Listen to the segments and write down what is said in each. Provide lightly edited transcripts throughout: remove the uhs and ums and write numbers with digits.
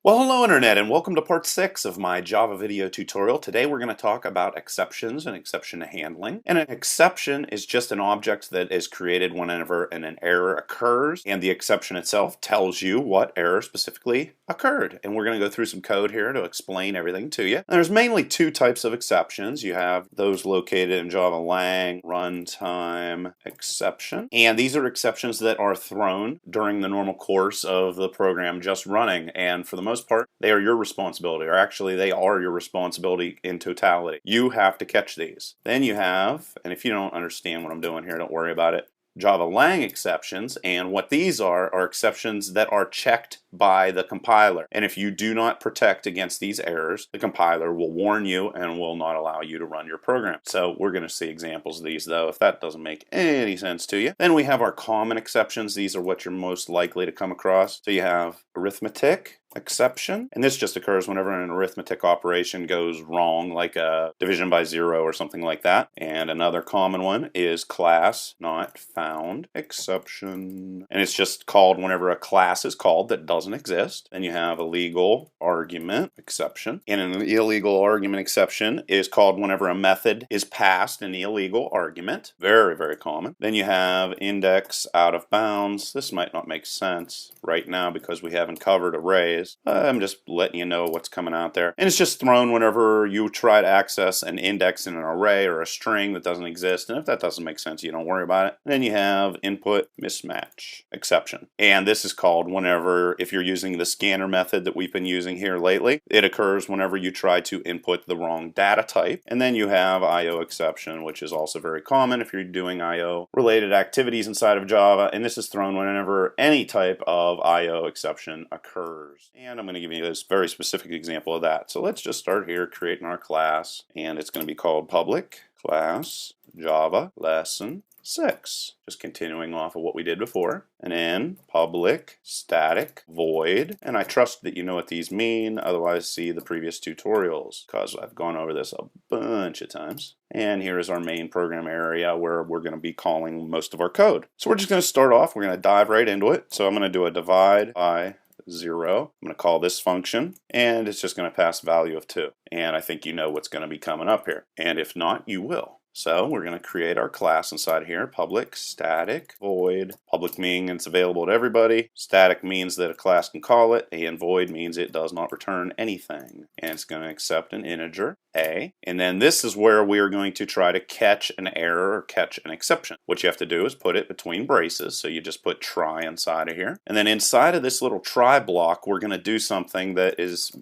Well, hello Internet, and welcome to part 6 of my Java video tutorial. Today we're going to talk about exceptions and exception handling. And an exception is just an object that is created whenever an error occurs, and the exception itself tells you what error specifically occurred. And we're going to go through some code here to explain everything to you. And there's mainly two types of exceptions. You have those located in Java Lang, runtime exception. And these are exceptions that are thrown during the normal course of the program just running. And for the most part, they are your responsibility, or actually they are your responsibility in totality. You have to catch these. Then you have, and if you don't understand what I'm doing here, don't worry about it, Java Lang exceptions, and what these are exceptions that are checked by the compiler. And if you do not protect against these errors, the compiler will warn you and will not allow you to run your program. So we're going to see examples of these, though, if that doesn't make any sense to you. Then we have our common exceptions. These are what you're most likely to come across. So you have arithmetic exception, and this just occurs whenever an arithmetic operation goes wrong, like a division by zero or something like that. And another common one is class not found exception, and it's just called whenever a class is called that doesn't exist. Then you have illegal argument exception, and an illegal argument exception is called whenever a method is passed an illegal argument. Very, very common. Then you have index out of bounds. This might not make sense right now because we haven't covered arrays. I'm just letting you know what's coming out there. And it's just thrown whenever you try to access an index in an array or a string that doesn't exist. And if that doesn't make sense, you don't worry about it. And then you have input mismatch exception. And this is called whenever, if you're using the scanner method that we've been using here lately, it occurs whenever you try to input the wrong data type. And then you have IO exception, which is also very common if you're doing IO related activities inside of Java. And this is thrown whenever any type of IO exception occurs. And I'm going to give you this very specific example of that. So let's just start here creating our class, and it's going to be called public class Java lesson 6. Just continuing off of what we did before. And then public static void. And I trust that you know what these mean, otherwise see the previous tutorials because I've gone over this a bunch of times. And here is our main program area where we're going to be calling most of our code. So we're just going to start off, we're going to dive right into it. So I'm going to do a divide by 0. I'm going to call this function, and it's just going to pass value of 2. And I think you know what's going to be coming up here. And if not, you will. So we're going to create our class inside here, public static void. Public meaning it's available to everybody. Static means that a class can call it, and void means it does not return anything. And it's going to accept an integer, a. And then this is where we are going to try to catch an error or catch an exception. What you have to do is put it between braces. So you just put try inside of here. And then inside of this little try block, we're going to do something that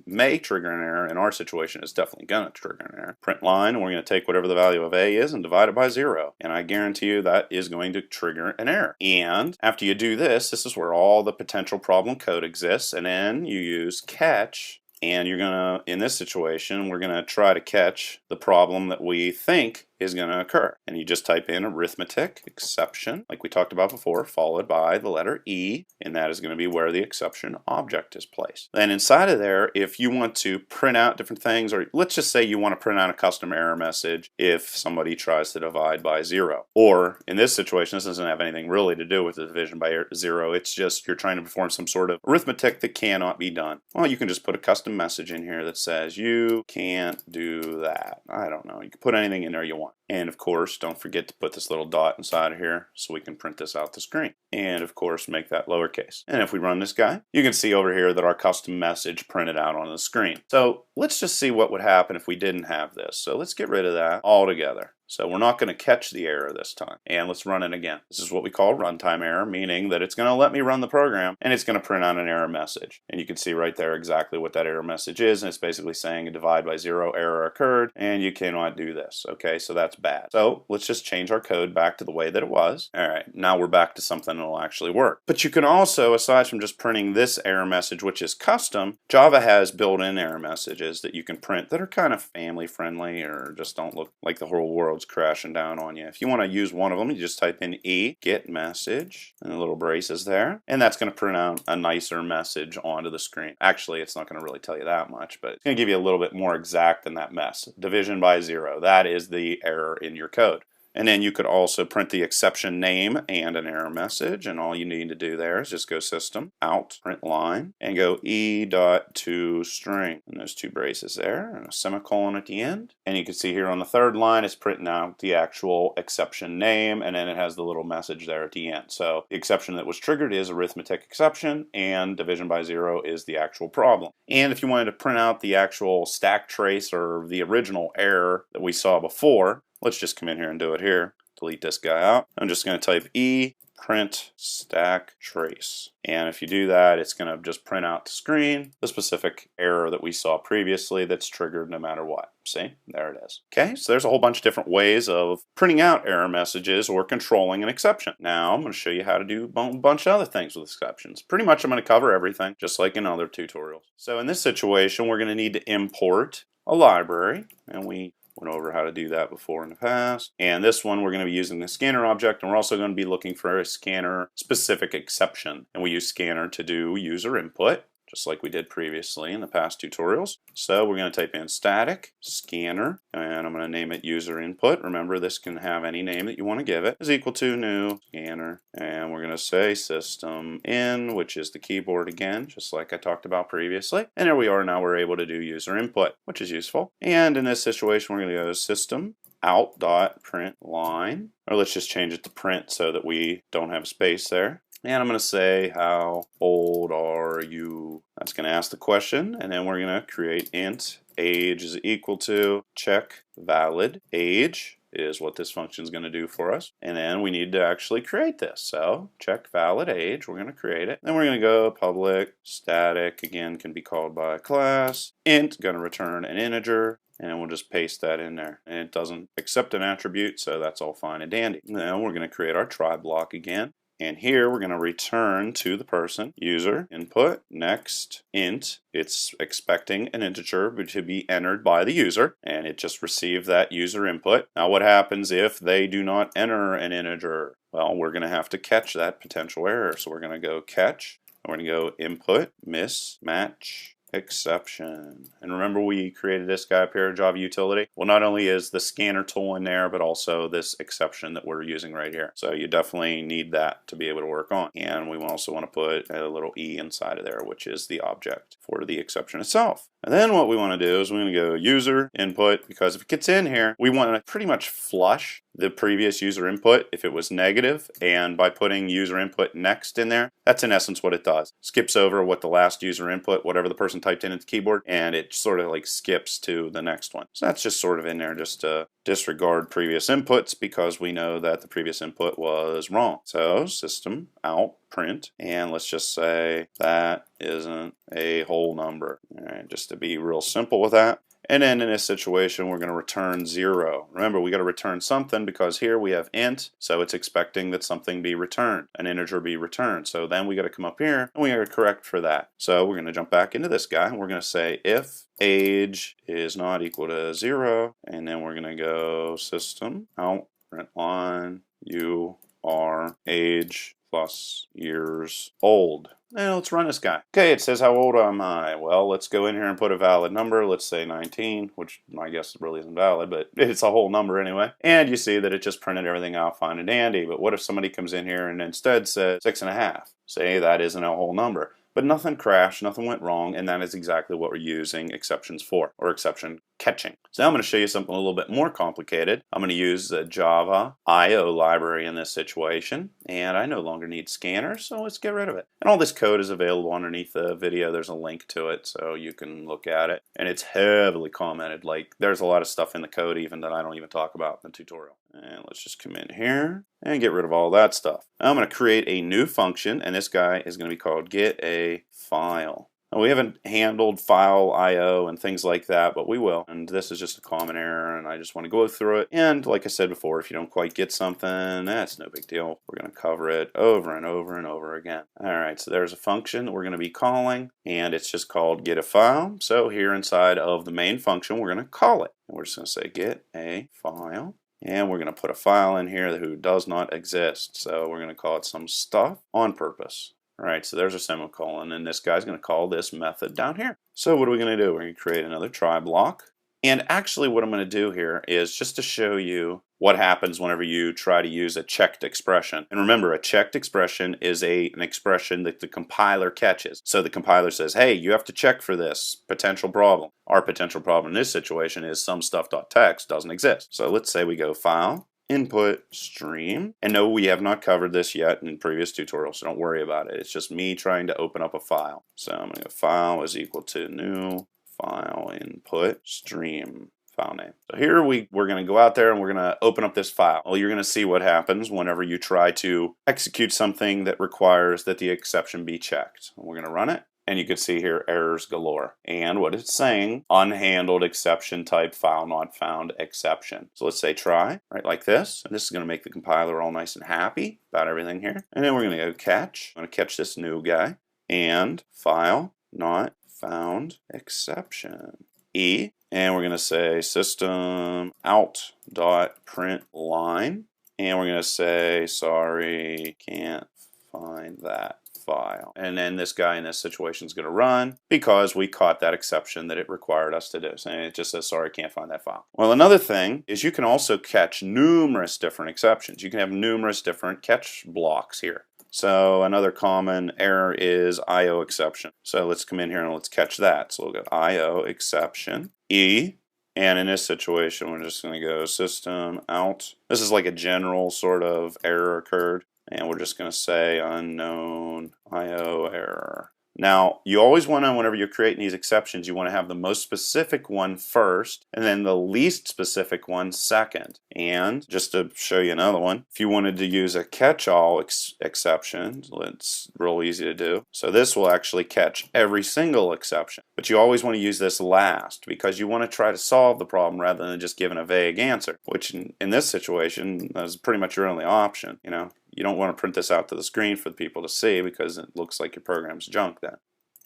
may trigger an error. In our situation, it's definitely going to trigger an error. Print line, and we're going to take whatever the value of a is and divide it by 0. And I guarantee you that is going to trigger an error. And after you do this, this is where all the potential problem code exists. And then you use catch. And you're going to, in this situation, we're going to try to catch the problem that we think is going to occur. And you just type in arithmetic exception, like we talked about before, followed by the letter E, and that is going to be where the exception object is placed. Then inside of there, if you want to print out different things, or let's just say you want to print out a custom error message if somebody tries to divide by 0. Or in this situation, this doesn't have anything really to do with the division by 0, it's just you're trying to perform some sort of arithmetic that cannot be done. Well, you can just put a custom message in here that says, you can't do that. I don't know, you can put anything in there you want. And of course, don't forget to put this little dot inside of here so we can print this out the screen. And of course, make that lowercase. And if we run this guy, you can see over here that our custom message printed out on the screen. So let's just see what would happen if we didn't have this. So let's get rid of that altogether. So we're not going to catch the error this time. And let's run it again. This is what we call runtime error, meaning that it's going to let me run the program and it's going to print out an error message. And you can see right there exactly what that error message is. And it's basically saying a divide by 0 error occurred and you cannot do this. Okay, so that's bad. So let's just change our code back to the way that it was. All right, now we're back to something that will actually work. But you can also, aside from just printing this error message, which is custom, Java has built-in error messages that you can print that are kind of family friendly or just don't look like the whole world crashing down on you. If you want to use one of them, you just type in E, get message, and the little braces there, and that's going to print out a nicer message onto the screen. Actually, it's not going to really tell you that much, but it's going to give you a little bit more exact than that mess. Division by 0, that is the error in your code. And then you could also print the exception name and an error message, and all you need to do there is just go system, out, print line, and go e.toString, and those two braces there, and a semicolon at the end. And you can see here on the third line, it's printing out the actual exception name, and then it has the little message there at the end. So the exception that was triggered is arithmetic exception, and division by 0 is the actual problem. And if you wanted to print out the actual stack trace or the original error that we saw before, let's just come in here and do it here. Delete this guy out. I'm just going to type E print stack trace. And if you do that, it's going to just print out the screen the specific error that we saw previously that's triggered no matter what. See? There it is. Okay, so there's a whole bunch of different ways of printing out error messages or controlling an exception. Now I'm going to show you how to do a bunch of other things with exceptions. Pretty much I'm going to cover everything, just like in other tutorials. So in this situation, we're going to need to import a library, and we went over how to do that before in the past. And this one, we're going to be using the scanner object, and we're also going to be looking for a scanner specific exception. And we use scanner to do user input, just like we did previously in the past tutorials. So we're going to type in static scanner, and I'm going to name it user input. Remember, this can have any name that you want to give it. Is equal to new scanner, and we're going to say system in, which is the keyboard again, just like I talked about previously. And there we are. Now we're able to do user input, which is useful. And in this situation, we're going to go system out.print line, or let's just change it to print so that we don't have space there. And I'm going to say, how old are you? That's going to ask the question, and then we're going to create int age is equal to check valid age is what this function is going to do for us. And then we need to actually create this. So check valid age, we're going to create it. Then we're going to go public static, again can be called by class, int, going to return an integer. And we'll just paste that in there. And it doesn't accept an attribute, so that's all fine and dandy. Now we're going to create our try block again. And here we're going to return to the person, user, input, next, int. It's expecting an integer to be entered by the user, and it just received that user input. Now what happens if they do not enter an integer? Well, we're going to have to catch that potential error. So we're going to go catch, and we're going to go input, mismatch, exception. And remember, we created this guy up here, Java utility. Well, not only is the scanner tool in there, but also this exception that we're using right here. So you definitely need that to be able to work on. And we also want to put a little e inside of there, which is the object for the exception itself. And then what we want to do is we're going to go user input, because if it gets in here, we want to pretty much flush the previous user input if it was negative, and by putting user input next in there, that's in essence what it does. Skips over what the last user input, whatever the person typed in at the keyboard, and it sort of like skips to the next one. So that's just sort of in there just to disregard previous inputs, because we know that the previous input was wrong. So system out print, and let's just say that isn't a whole number. All right, just to be real simple with that. And then in this situation, we're going to return 0. Remember, we got to return something because here we have int, so it's expecting that something be returned, an integer be returned. So then we got to come up here and we got to correct for that. So we're going to jump back into this guy, and we're going to say if age is not equal to 0, and then we're going to go system out print line you are age plus years old. Now let's run this guy. Okay, it says how old am I? Well, let's go in here and put a valid number. Let's say 19, which I guess really isn't valid, but it's a whole number anyway. And you see that it just printed everything out fine and dandy. But what if somebody comes in here and instead says 6.5? Say that isn't a whole number. But nothing crashed, nothing went wrong, and that is exactly what we're using exceptions for, or exception catching. So now I'm going to show you something a little bit more complicated. I'm going to use the Java I/O library in this situation, and I no longer need scanners, so let's get rid of it. And all this code is available underneath the video. There's a link to it, so you can look at it. And it's heavily commented. Like, there's a lot of stuff in the code even that I don't even talk about in the tutorial. And let's just come in here and get rid of all that stuff. Now I'm going to create a new function, and this guy is going to be called getAFile. Now, we haven't handled file I/O and things like that, but we will. And this is just a common error, and I just want to go through it. And like I said before, if you don't quite get something, that's no big deal. We're going to cover it over and over and over again. All right, so there's a function that we're going to be calling, and it's just called getAFile. So here inside of the main function, we're going to call it. And we're just going to say getAFile. And we're going to put a file in here who does not exist. So we're going to call it some stuff on purpose. All right, so there's a semicolon, and this guy's going to call this method down here. So what are we going to do? We're going to create another try block. And actually what I'm going to do here is just to show you what happens whenever you try to use a checked expression. And remember, a checked expression is an expression that the compiler catches. So the compiler says, hey, you have to check for this potential problem. Our potential problem in this situation is some stuff.txt doesn't exist. So let's say we go File, Input, Stream. And no, we have not covered this yet in previous tutorials, so don't worry about it. It's just me trying to open up a file. So I'm going to go File is equal to New, File, Input, Stream. File name. So here we're going to go out there and we're going to open up this file. Well, you're going to see what happens whenever you try to execute something that requires that the exception be checked. We're going to run it, and you can see here errors galore. And what it's saying, unhandled exception type file not found exception. So let's say try, right, like this. And this is going to make the compiler all nice and happy about everything here. And then we're going to go catch. I'm going to catch this new guy. And file not found exception. E. And we're going to say system out dot print line, and we're going to say sorry, can't find that file. And then this guy in this situation is going to run because we caught that exception that it required us to do. So it just says sorry, can't find that file. Well, another thing is you can also catch numerous different exceptions. You can have numerous different catch blocks here. So another common error is IO exception. So let's come in here and let's catch that. So we'll go IO exception E, and in this situation we're just going to go system out. This is like a general sort of error occurred, and we're just going to say unknown IO error. Now, you always want to, whenever you're creating these exceptions, you want to have the most specific one first, and then the least specific one second. And just to show you another one, if you wanted to use a catch-all exception, it's real easy to do. So this will actually catch every single exception. But you always want to use this last, because you want to try to solve the problem rather than just giving a vague answer, which in this situation is pretty much your only option, you know. You don't want to print this out to the screen for the people to see because it looks like your program's junk then.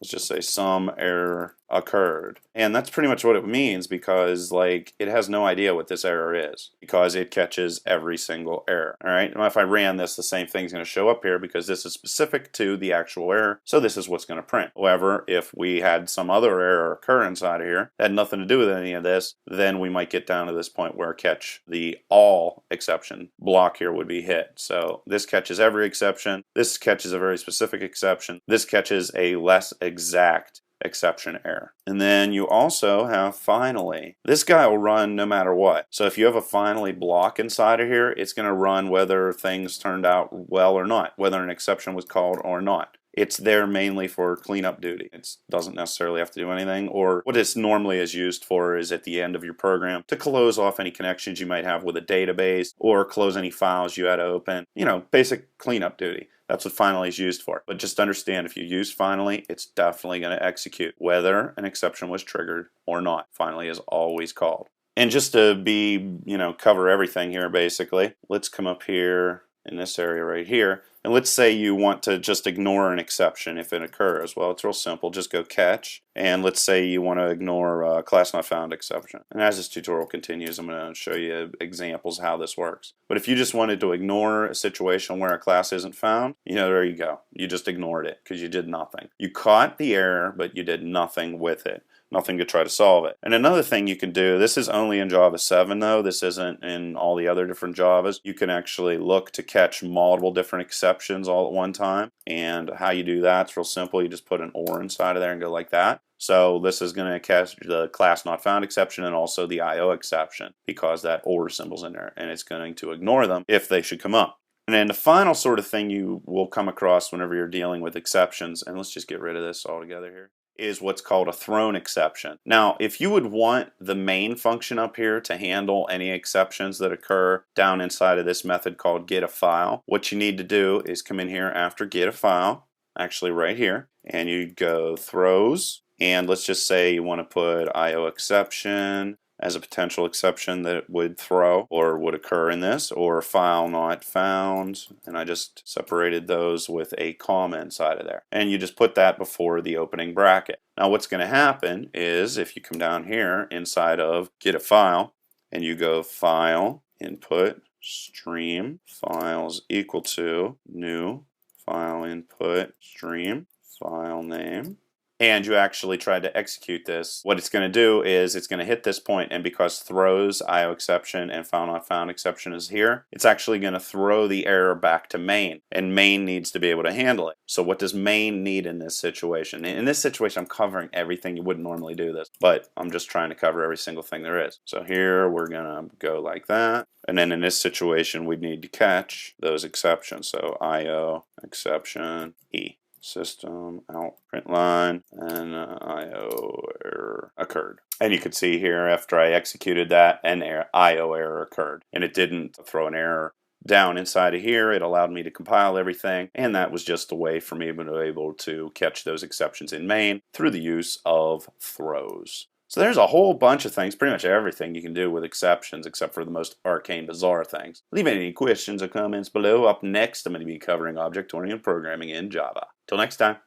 Let's just say some error occurred. And that's pretty much what it means, because like it has no idea what this error is because it catches every single error. All right. Now if I ran this, the same thing's going to show up here because this is specific to the actual error. So this is what's going to print. However, if we had some other error occur inside of here that had nothing to do with any of this, then we might get down to this point where catch the all exception block here would be hit. So this catches every exception. This catches a very specific exception. This catches a less exact exception error. And then you also have finally. This guy will run no matter what. So if you have a finally block inside of here, it's going to run whether things turned out well or not, whether an exception was called or not. It's there mainly for cleanup duty. It doesn't necessarily have to do anything, or what it's normally is used for is at the end of your program to close off any connections you might have with a database or close any files you had to open. You know, basic cleanup duty. That's what finally is used for. But just understand, if you use finally, it's definitely going to execute whether an exception was triggered or not. Finally is always called. And just to be, cover everything here basically, let's come up here in this area right here. And let's say you want to just ignore an exception if it occurs. Well, it's real simple. Just go catch. And let's say you want to ignore class not found exception. And as this tutorial continues, I'm going to show you examples of how this works. But if you just wanted to ignore a situation where a class isn't found, there you go. You just ignored it because you did nothing. You caught the error, but you did nothing with it. Nothing to try to solve it. And another thing you can do, this is only in Java 7 though, this isn't in all the other different Javas. You can actually look to catch multiple different exceptions all at one time. And how you do that's real simple. You just put an OR inside of there and go like that. So this is going to catch the class not found exception and also the IO exception because that OR symbol's in there, and it's going to ignore them if they should come up. And then the final sort of thing you will come across whenever you're dealing with exceptions, and let's just get rid of this altogether here, is what's called a thrown exception. Now, if you would want the main function up here to handle any exceptions that occur down inside of this method called getAFile, what you need to do is come in here after getAFile, actually right here, and you go throws, and let's just say you want to put IO exception as a potential exception that it would throw or would occur in this, or file not found, and I just separated those with a comma inside of there. And you just put that before the opening bracket. Now what's going to happen is if you come down here inside of getAFile and you go file, input, stream, files equal to new, file input, stream, file name, and you actually tried to execute this, what it's going to do is it's going to hit this point, and because throws, IO exception, and found not found exception is here, it's actually going to throw the error back to main, and main needs to be able to handle it. So what does main need in this situation? In this situation, I'm covering everything. You wouldn't normally do this, but I'm just trying to cover every single thing there is. So here we're going to go like that. And then in this situation, we need to catch those exceptions. So IO exception E. System out print line, and IO error occurred. And you could see here after I executed that, an IO error occurred, and it didn't throw an error down inside of here. It allowed me to compile everything, and that was just a way for me to be able to catch those exceptions in main through the use of throws. So there's a whole bunch of things, pretty much everything you can do with exceptions, except for the most arcane, bizarre things. Leave any questions or comments below. Up next, I'm going to be covering object-oriented programming in Java. Till next time.